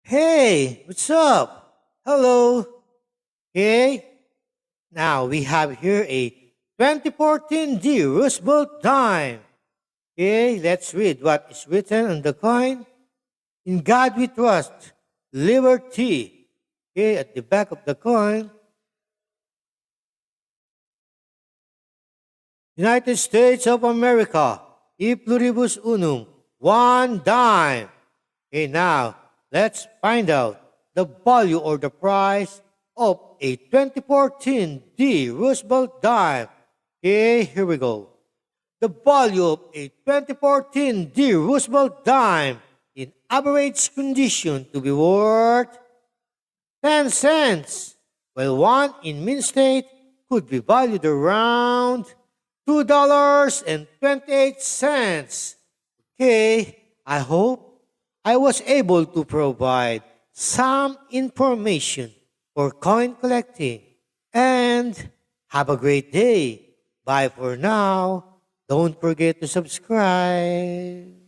Hey, what's up? Hello. Okay, now we have here a 2014 D Roosevelt dime. Okay, let's read what is written on the coin. In God we trust, liberty. Okay, at the back of the coin, United States of America, e pluribus unum, one dime. Okay, now let's find out the value or the price of a 2014 D Roosevelt dime. Okay, here we go. The value of a 2014 D Roosevelt dime in average condition to be worth 10 cents, while one in mint state could be valued around $2.28. Okay, I hope I was able to provide some information for coin collecting. And have a great day. Bye for now. Don't forget to subscribe.